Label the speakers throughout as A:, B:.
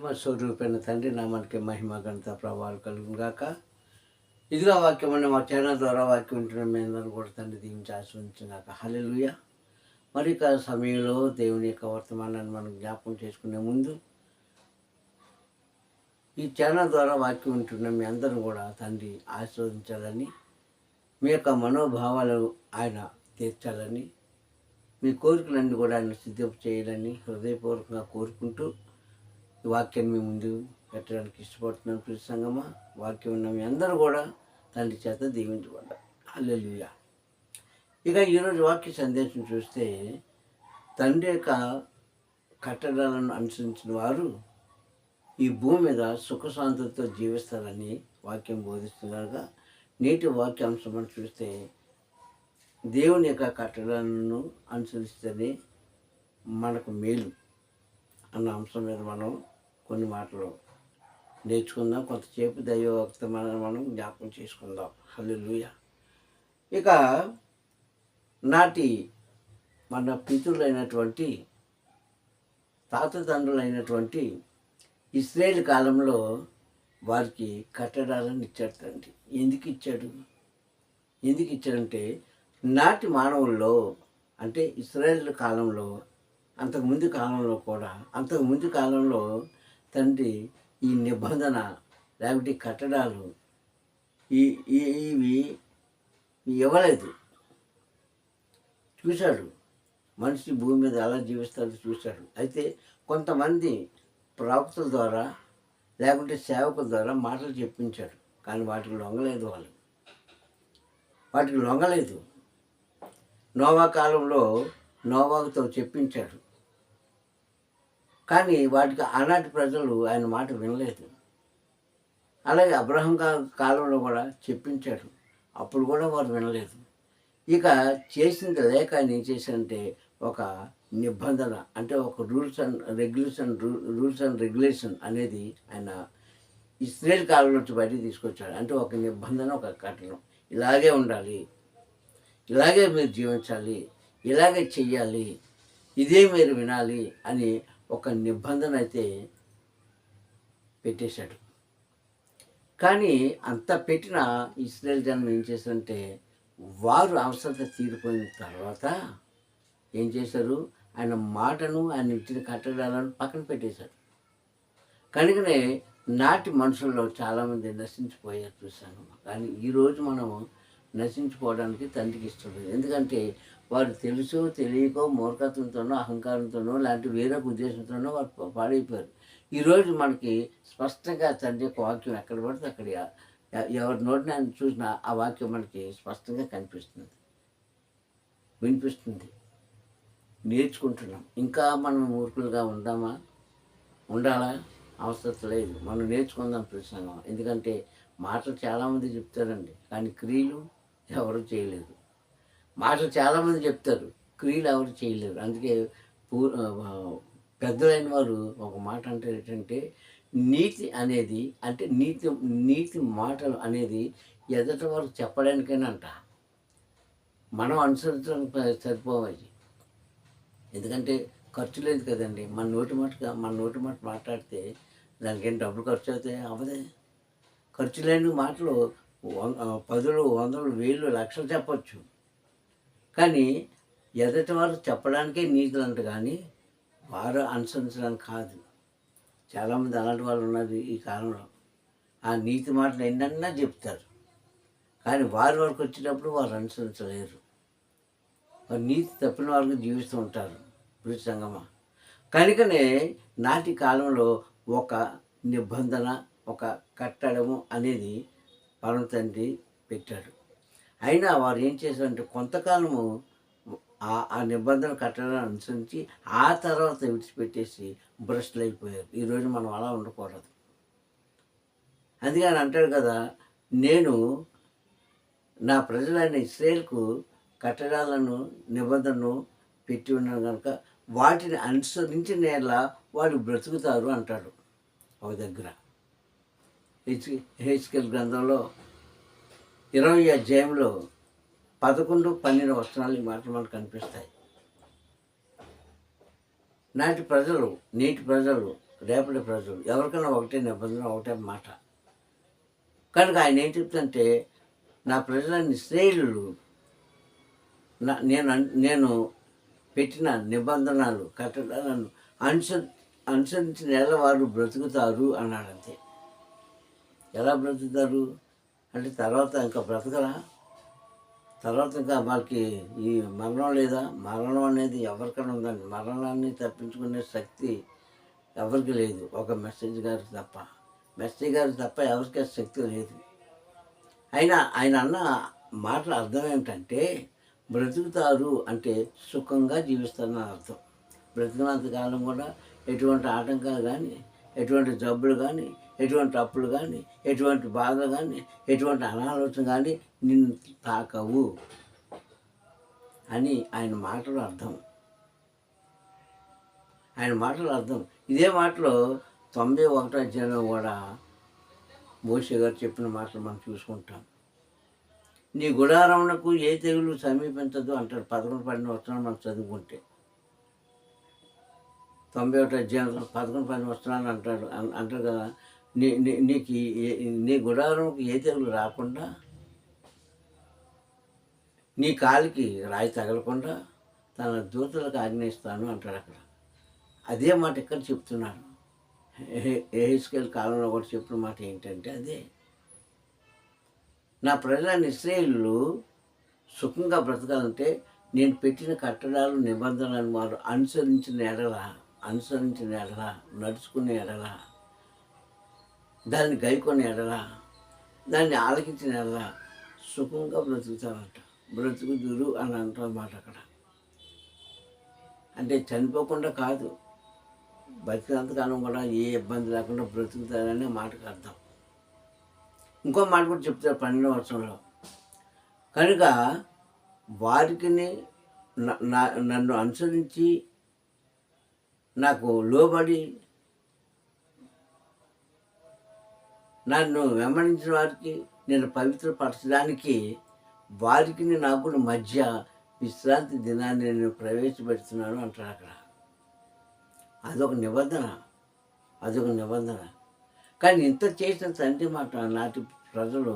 A: ప్రేమ స్వరూపైన తండ్రి నామానికి మహిమ ఘనత ప్రభావాలు కలుగును గాక. ఇదిగా వాక్యం అనే మా ఛానల్ ద్వారా వాక్యం వింటున్న మీ అందరూ కూడా తండ్రి దీవించి ఆశీర్వదించుగాక. హల్లెలూయా. మరి సమయంలో దేవుని యొక్క వర్తమానాన్ని మనం జ్ఞాపకం చేసుకునే ముందు ఈ ఛానల్ ద్వారా వాక్యం వింటున్న మీ అందరూ కూడా తండ్రి ఆశీర్వదించాలని, మీ యొక్క మనోభావాలు ఆయన తీర్చాలని, మీ కోరికలన్నీ కూడా ఆయన సిద్ధం చేయాలని హృదయపూర్వకంగా కోరుకుంటూ ఈ వాక్యాన్ని మీ ముందు పెట్టడానికి ఇష్టపడుతున్నాను. ప్రియ సంగమా, వాక్యం ఉన్న మీ అందరూ కూడా తండ్రి చేత దీవించబడ్డారు. హల్లెలూయా. ఇక ఈరోజు వాక్య సందేశం చూస్తే, తండ్రి యొక్క కట్టడాలను అనుసరించిన వారు ఈ భూమి మీద సుఖశాంతులతో జీవిస్తారని వాక్యం బోధిస్తున్నారుగా. నేటి వాక్యాంశం మనం చూస్తే, దేవుని యొక్క కట్టడాలను అనుసరిస్తేనే మనకు మేలు అన్న అంశం మీద మనం కొన్ని మాటలు నేర్చుకుందాం. కొంతసేపు దైవభక్తి మనం జ్ఞాపకం చేసుకుందాం. హల్లెలూయా. ఇక నాటి మన పితరులైనటువంటి తాతతండ్రులైనటువంటి ఇశ్రాయేలు కాలంలో వారికి కట్టడాలను ఇచ్చాడు తండ్రి. ఎందుకు ఇచ్చాడంటే నాటి మానవుల్లో, అంటే ఇశ్రాయేలు కాలంలో, అంతకుముందు కాలంలో తండ్రి ఈ నిబంధన లేకపోతే కట్టడాలు ఇవి ఇవ్వలేదు. చూశాడు మనిషి భూమి మీద ఎలా జీవిస్తాడో చూశాడు. అయితే కొంతమంది ప్రవక్తల ద్వారా లేకుంటే సేవకుల ద్వారా మాటలు చెప్పించాడు, కానీ వాటికి లొంగలేదు. నోవా కాలంలో నోవాతో చెప్పించాడు, కానీ వాటికి ఆనాటి ప్రజలు ఆయన మాట వినలేదు. అలాగే అబ్రహాం కాలంలో కూడా చెప్పించాడు, అప్పుడు కూడా వారు వినలేదు. ఇక చేసింది లేక ఆయన ఏం చేశాడంటే ఒక నిబంధన, అంటే ఒక రూల్స్ అండ్ రెగ్యులేషన్ అనేది ఆయన ఇశ్రాయేలు కాలం నుంచి బయటికి తీసుకొచ్చాడు. అంటే ఒక నిబంధన, ఒక కట్టడం, ఇలాగే ఉండాలి, ఇలాగే మీరు జీవించాలి, ఇలాగే చెయ్యాలి, ఇదే మీరు వినాలి అని ఒక నిబంధన అయితే పెట్టేశాడు. కానీ అంత పెట్టిన ఇశ్రాయేలు జనం ఏం చేశారంటే, వారు అవసరత తీరిపోయిన తర్వాత ఏం చేశారు, ఆయన మాటను, ఆయన ఇచ్చిన కట్టడాలను పక్కన పెట్టేశారు. కనుకనే నాటి మనుషుల్లో చాలామంది నశించిపోయారు చూశాను. కానీ ఈరోజు మనం నశించిపోవడానికి తండ్రికి ఇష్టం లేదు. ఎందుకంటే వారు తెలుసో తెలియకో మూర్ఖత్వంతోనో అహంకారంతోనో లాంటి వేరే ఉద్దేశంతోనో వారు పాడైపోయారు. ఈరోజు మనకి స్పష్టంగా తండ్రి యొక్క వాక్యం ఎక్కడ పడితే అక్కడ ఎవరి నోటిని ఆయన చూసినా ఆ వాక్యం మనకి స్పష్టంగా వినిపిస్తుంది, నేర్చుకుంటున్నాం. ఇంకా మనం మూర్ఖులుగా ఉండాలా? అవసరం లేదు. మనం నేర్చుకుందాం ప్రసంగం. ఎందుకంటే మాటలు చాలామంది చెప్తారండి, కానీ క్రియలు ఎవరు చేయలేదు. మాటలు చాలామంది చెప్తారు, క్రియలు ఎవరు చేయలేరు. అందుకే పెద్దలైన వారు ఒక మాట అంటారు ఏంటంటే, నీతి అనేది, అంటే నీతి మాటలు అనేది ఎదుట వరకు చెప్పడానికేనంట, మనం అనుసరించడానికి సరిపోవాలి. ఎందుకంటే ఖర్చు లేదు కదండి. మన నోటి మాట మాట్లాడితే దానికి ఏం డబ్బులు ఖర్చు అవుతాయి? అవదే. ఖర్చు లేని మాటలు 10, 100, 1000, లక్షలు చెప్పచ్చు, కానీ ఎదుటి వారు చెప్పడానికే నీతులు అంట, కానీ వారు అనుసరించడానికి కాదు. చాలామంది అలాంటి వాళ్ళు ఉన్నారు ఈ కాలంలో. ఆ నీతి మాటలు ఎన్నన్నా చెప్తారు, కానీ వారి వరకు వచ్చేటప్పుడు వారు అనుసరించలేరు. వారు నీతి తప్పిన వారికి జీవిస్తూ ఉంటారు. ప్రియ సంగమా, కనుకనే నాటి కాలంలో ఒక నిబంధన, ఒక కట్టడము అనేది పరమ తండ్రి పెట్టాడు. అయినా వారు ఏం చేశారంటే కొంతకాలము ఆ నిబంధన కట్టడాన్ని అనుసరించి ఆ తర్వాత విడిచిపెట్టేసి భ్రష్టులు అయిపోయారు. ఈరోజు మనం అలా ఉండకూడదు. అందుకని అంటాడు కదా, నేను నా ప్రజలైన ఇశ్రాయేలుకు కట్టడాలను, నిబంధనను పెట్టి ఉన్నాను కనుక వాటిని అనుసరించిన ఎలా వాడు బ్రతుకుతారు అంటాడు ఒక దగ్గర. హెచ్కేల్ గ్రంథంలో 20వ అధ్యాయంలో 11, 12 వచనాలు ఈ మాటలు మనకు కనిపిస్తాయి. నేటి ప్రజలు రేపటి ప్రజలు ఎవరికైనా ఒకటే నిబంధన, ఒకటే మాట. కనుక ఆయన ఏం చెప్తుంటే, నా ప్రజలని శ్రేయులు నేను పెట్టిన నిబంధనలు, కట్టడాలను అనుసరించిన ఎలా వారు బ్రతుకుతారు అన్నాడంతే. ఎలా బ్రతుకుతారు అంటే తర్వాత ఇంకా బ్రతకరా? తర్వాత ఇంకా వాళ్ళకి ఈ మరణం లేదా? మరణం అనేది ఎవరికైనా ఉందండి. మరణాన్ని తప్పించుకునే శక్తి ఎవరికి లేదు, ఒక మెసేజ్ గారికి తప్ప. మెసేజ్ గారికి తప్ప ఎవరికి శక్తి లేదు. అయినా ఆయన అన్న మాటల అర్థం ఏమిటంటే, బ్రతుకుతారు అంటే సుఖంగా జీవిస్తారని అర్థం. బ్రతికినంతకాలం కూడా ఎటువంటి ఆటంకాలు కానీ, ఎటువంటి జబ్బులు కానీ, ఎటువంటి అప్పులు కానీ, ఎటువంటి బాధలు కానీ, ఎటువంటి అనాలోచన కానీ నిన్ను తాకవు అని ఆయన మాటలు అర్థం. ఆయన మాటలు అర్థం. ఇదే మాటలో 91వ అధ్యాయంలో కూడా మోషే గారు చెప్పిన మాటలు మనం చూసుకుంటాం. నీ గుడారమునకు ఏ తెగులు సమీపించదు అంటాడు. 11, 12 వచనాలు మనం చదువుకుంటే 91వ అధ్యాయంలో 11, 12 వచనాలు అంటారు కదా. నీకు నీ గుడారంకి ఏ తెగులు రాకుండా, నీ కాలికి రాయి తగలకుండా తన దూతలకు ఆజ్ఞయిస్తాను అంటాడు అక్కడ. అదే మాట ఇక్కడ చెప్తున్నాడు. యెహెజ్కేలు కాలంలో కూడా చెప్పిన మాట ఏంటంటే అదే, నా ప్రజల ఇశ్రాయేలు సుఖంగా బ్రతకాలంటే నేను పెట్టిన కట్టడాలు, నిబంధనలను వారు అనుసరించిన ఎడల, నడుచుకునే ఎడల, దాన్ని గైకొనే ఎడల, దాన్ని ఆలకించిన ఎడల సుఖంగా బ్రతుకుతారంట. బ్రతుకుదురు అని అంటున్నమాట అక్కడ. అంటే చనిపోకుండా కాదు, బతికినంతకాలం కూడా ఏ ఇబ్బంది లేకుండా బ్రతుకుతారనే మాటకు అర్థం. ఇంకో మాట కూడా చెప్తారు 12వ వచనంలో, కనుక వారికి నన్ను అనుసరించి నాకు లోబడి నన్ను వెంబడించిన వారికి నేను పవిత్రపరచడానికి వారికి నాకు మధ్య విశ్రాంతి దినాన్ని నేను ప్రవేశపెడుతున్నాను అంటారు అక్కడ. అదొక నిబంధన. కానీ ఇంత చేసిన తండ్రి మాట నాటి ప్రజలు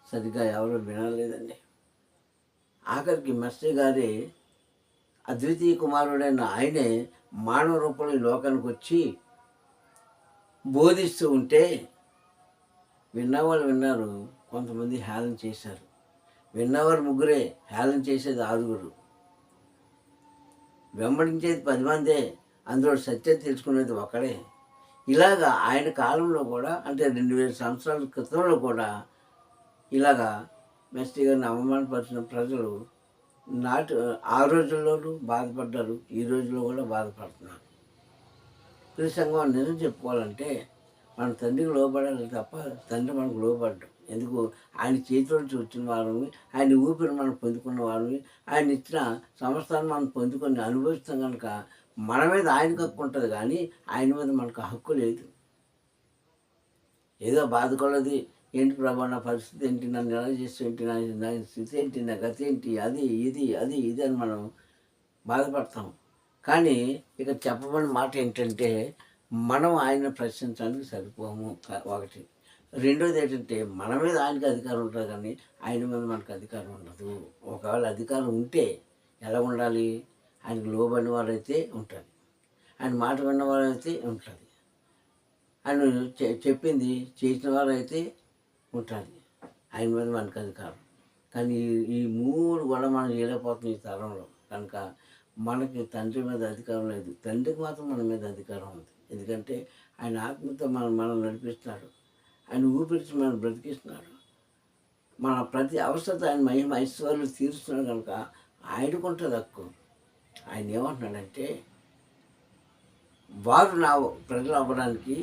A: సరిగ్గా ఎవరు వినలేదండి. ఆఖరికి మెస్సే గారే, అద్వితీయ కుమారుడైన ఆయనే మానవ రూపంలో ఈ లోకానికి వచ్చి బోధిస్తూ ఉంటే విన్నవాళ్ళు విన్నారు, కొంతమంది హేళన చేశారు. విన్నవారు 3, హేళన చేసేది 6. వెంబడించేది 10 మందే, అందులో సత్యం తెలుసుకునేది ఒకడే. ఇలాగా ఆయన కాలంలో కూడా, అంటే 2000 సంవత్సరాల క్రితంలో కూడా ఇలాగా మెస్సీ గారిని అవమానపరిచిన ప్రజలు ఆ రోజుల్లోనూ బాధపడ్డారు, ఈ రోజుల్లో కూడా బాధపడుతున్నారు. ఈ సంఘం నిజం చెప్పుకోవాలంటే మన తండ్రికి లోబడాలి తప్ప తండ్రి మనకు లోబడ్డాం ఎందుకు? ఆయన చేతిలో నుంచి వచ్చిన వారిని, ఆయన ఊపిరి మనం పొందుకున్న వారిని, ఆయన ఇచ్చిన సంస్థాన్ని మనం పొందుకొని అనుభవిస్తాం కనుక మన మీద ఆయనకు హక్కు ఉంటుంది, కానీ ఆయన మీద మనకు హక్కు లేదు. ఏదో బాధకొలది, ఏంటి ప్రభా నా పరిస్థితి ఏంటి, నన్ను ఎలా చేసి ఏంటి, నా స్థితి ఏంటి, నా గతి ఏంటి, అది ఇది అని మనం బాధపడతాం. కానీ ఇక చెప్పబడిన మాట ఏంటంటే మనం ఆయన ప్రశ్నించడానికి సరిపోము. ఒకటి. రెండోది ఏంటంటే మన మీద ఆయనకి అధికారం ఉంటుంది, కానీ ఆయన మీద మనకు అధికారం ఉండదు. ఒకవేళ అధికారం ఉంటే ఎలా ఉండాలి? ఆయనకు లోబడిన వారైతే ఉంటుంది, ఆయన మాట విన్నవారైతే ఉంటుంది, ఆయన చెప్పింది చేసిన వారైతే ఉంటుంది, ఆయన మీద మనకు అధికారం. కానీ ఈ 3 కూడా మనం చేయలేకపోతున్నాం ఈ తరంలో. కనుక మనకి తండ్రి మీద అధికారం లేదు, తండ్రికి మాత్రం మన మీద అధికారం ఉంది. ఎందుకంటే ఆయన ఆత్మతో మనం నడిపిస్తున్నాడు, ఆయన ఊపిరిచి మనం బ్రతికిస్తున్నాడు, మన ప్రతి అవసరత ఆయన మహిమ ఐశ్వర్యాలు తీరుస్తున్నాడు. కనుక ఆయనకుంటుంది హక్కు. ఆయన ఏమంటున్నాడంటే వారు నా ప్రజలు అవ్వడానికి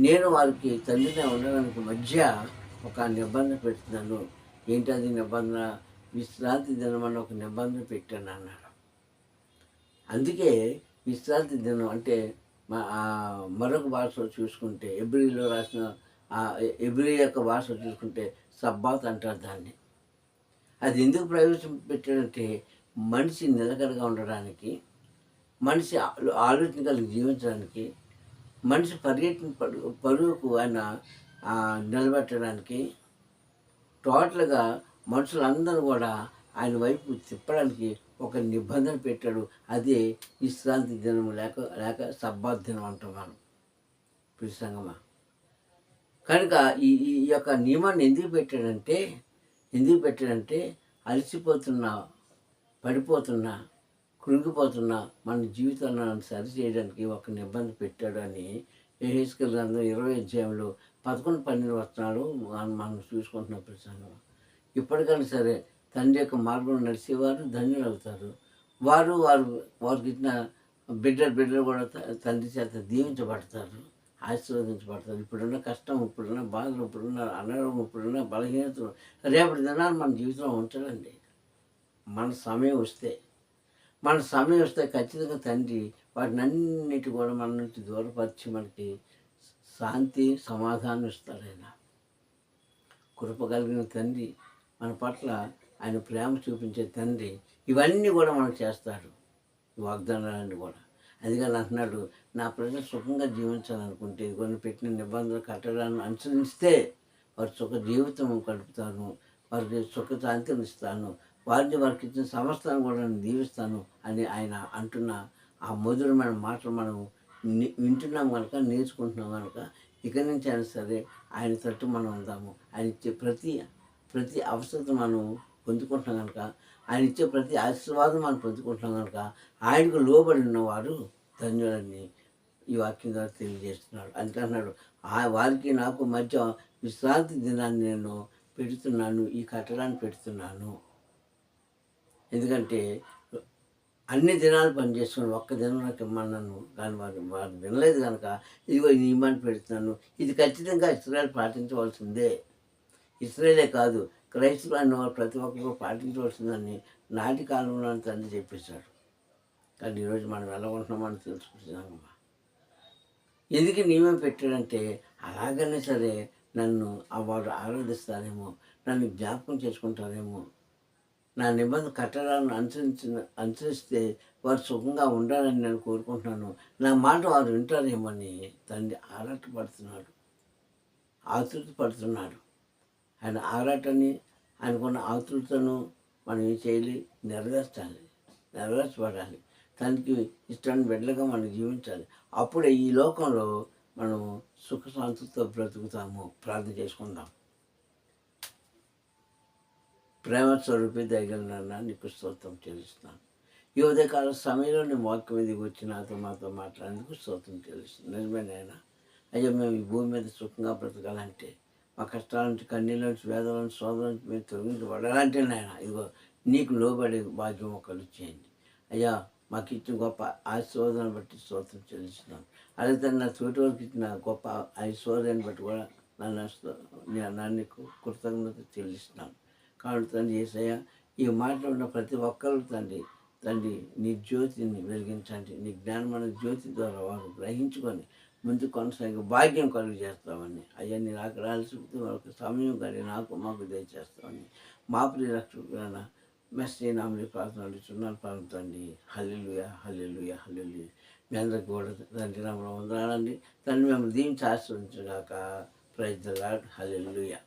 A: నేను వారికి తండ్రిగా ఉండడానికి మధ్య ఒక నిబంధన పెడుతున్నాను. ఏంటది నిబంధన? విశ్రాంతి దినం ఒక నిబంధన పెట్టాను అన్నాడు. అందుకే విశ్రాంతి దినం అంటే మరొక భాషలో చూసుకుంటే ఎబ్రిలో రాసిన ఎబ్రి యొక్క భాషలో చూసుకుంటే సబ్బాత్ అంటారు దాన్ని. అది ఎందుకు ప్రవేశపెట్టాడంటే మనిషి నిలకడగా ఉండడానికి, మనిషి ఆలోచన కలిగి జీవించడానికి, మనిషి పరుగుకు ఆయన నిలబెట్టడానికి టోటల్గా మనుషులందరూ కూడా ఆయన వైపు తిప్పడానికి ఒక నిబంధన పెట్టాడు. అదే విశ్రాంతి దినం లేక లేక సబ్బాత్ దినం అంటాం మనం సంగమా. కనుక ఈ ఈ యొక్క నియమాన్ని ఎందుకు పెట్టాడంటే అలసిపోతున్నా, పడిపోతున్నా, కృంగిపోతున్నా మన జీవితాలను సరి చేయడానికి ఒక నిబంధన పెట్టాడు అని యెహెజ్కేలు గ్రంథం 20 అధ్యాయంలో 11, 12 వచనాలు మనం చూసుకుంటున్నాం ప్రసంగం. ఇప్పటికైనా సరే తండ్రి యొక్క మార్గంలో నడిచేవారు ధన్యులవుతారు. వారికి ఇచ్చిన బిడ్డలు కూడా తండ్రి చేత దీవించబడతారు, ఆశీర్వదించబడతారు. ఇప్పుడున్న కష్టం, ఇప్పుడున్న బాధలు, ఇప్పుడున్న అనారోగ్యం, ఇప్పుడున్న బలహీనతలు రేపటి దినాలు మన జీవితంలో ఉంచడండి. మన సమయం వస్తే ఖచ్చితంగా తండ్రి వాటిని అన్నిటి కూడా మన నుంచి దూరపరిచి మనకి శాంతి సమాధానం ఇస్తాడు. ఆయన కృప కలిగిన తండ్రి, మన పట్ల ఆయన ప్రేమ చూపించే తండ్రి, ఇవన్నీ కూడా మనకు చేస్తాడు, ఈ వాగ్దానాలన్నీ కూడా. అందుకని అంటున్నాడు, నా ప్రజలు సుఖంగా జీవించాలనుకుంటే కొన్ని పెట్టిన నిబంధనలు కట్టడాన్ని అనుసరిస్తే వారి సుఖ జీవితం గడుపుతాను, వారికి సుఖ శాంతిని ఇస్తాను, వారికి ఇచ్చిన సమస్తాన్ని కూడా నేను దీవిస్తాను అని ఆయన అంటున్న ఆ మధురమైన మాటలు మనం వింటున్నాం కనుక, నేర్చుకుంటున్నాం కనుక ఇక నుంచి అయినా సరే ఆయన తట్టు మనం ఉందాము. ఆయన ఇచ్చే ప్రతి అవసరం మనం పొందుకుంటున్నాం కనుక, ఆయన ఇచ్చే ప్రతి ఆశీర్వాదం మనం పొందుకుంటున్నాం కనుక ఆయనకు లోబడి ఉన్నవారు ధన్యులని ఈ వాక్యం ద్వారా తెలియజేస్తున్నాడు. అందుకంటున్నాడు, వారికి నాకు మధ్య విశ్రాంతి దినాన్ని నేను పెడుతున్నాను, ఈ కట్టడాన్ని పెడుతున్నాను. ఎందుకంటే అన్ని దినాలు పనిచేసుకుని ఒక్క దినం నాకు ఇమ్మన్నాను, కానీ వారు వినలేదు కనుక ఇదిగో ఈ నియమాన్ని పెడుతున్నాను. ఇది ఖచ్చితంగా ఇశ్రాయేలు పాటించవలసిందే. ఇశ్రాయేలే కాదు, క్రైస్తవులు అన్న వారు ప్రతి ఒక్కరు పాటించవలసిందని నాటి కాలంలో తండ్రి చెప్పేశాడు. కానీ ఈరోజు మనం ఎలా ఉంటున్నామని తెలుసుకుంటున్నామమ్మా. ఎందుకు నియమం పెట్టాడంటే అలాగనే సరే నన్ను వారు ఆరాధిస్తారేమో, నన్ను జ్ఞాపకం చేసుకుంటారేమో, నా నిబంధన కట్టడాలను అనుసరిస్తే వారు సుఖంగా ఉండాలని నేను కోరుకుంటున్నాను, నా మాట వారు వింటారేమని తండ్రి ఆతృత పడుతున్నాడు. ఆయన ఆరాటాన్ని, ఆయనకున్న ఆతృతను మనం ఏం చేయాలి? నెరవేర్చబడాలి. తనకి ఇష్టాన్ని బిడ్డలుగా మనం జీవించాలి. అప్పుడే ఈ లోకంలో మనం సుఖశాంతితో బ్రతుకుతాము. ప్రార్థన చేసుకుందాం. ప్రేమ స్వరూపి దయగలనన్న నీకు స్తోత్రం చెల్లిస్తున్నాను. ఈ ఉదయకాల సమయంలో నీ వాక్యం మీదకి వచ్చి మాతో మాట్లాడేందుకు స్తోత్రం చెల్లిస్తున్నాను. నిజమేనైనా అయ్యా, మేము ఈ భూమి మీద సుఖంగా బ్రతకాలంటే, మా కష్టాల నుంచి, కన్నీళ్ళ నుంచి, వేదల నుంచి, శోధన నుంచి మేము తొలగించబడాలంటే నాయన ఇదిగో నీకు లోబడే భాగ్యం ఒకరు చేయండి. అయ్యా, మాకు ఇచ్చిన గొప్ప ఆశీర్వాదాన్ని బట్టి స్తోత్రం చెల్లిస్తున్నాను. అలాగే నా తోటి వరకు ఇచ్చిన గొప్ప ఐశ్వర్యాన్ని బట్టి కూడా నన్ను కృతజ్ఞత చెల్లిస్తున్నాను. కాబట్టి తండ్రి యేసయ్య, ఈ మాటలో ఉన్న ప్రతి ఒక్కరు తండ్రి నీ జ్యోతిని వెలిగించండి. నీ జ్ఞానమైన జ్యోతి ద్వారా వారు గ్రహించుకొని ముందు కొనసాగి భాగ్యం కలుగు చేస్తామని, అయ్యా నీ నాకు రాల్సిపోతే వాళ్ళకి సమయం కానీ మాకు దయచేస్తామని మా ప్రియ రక్షకుడైన మెస్సీ నామములో ప్రార్థనలు చున్నాను ప్రార్థండి. హల్లెలూయా, హల్లెలూయా, హల్లెలూయా. మీ అందరికి కూడా తండ్రి నామములో వందనాలండి. తండ్రి మిమ్మల్ని దీవించి ఆశీర్వదించుగాక. Praise the Lord. హల్లెలూయా.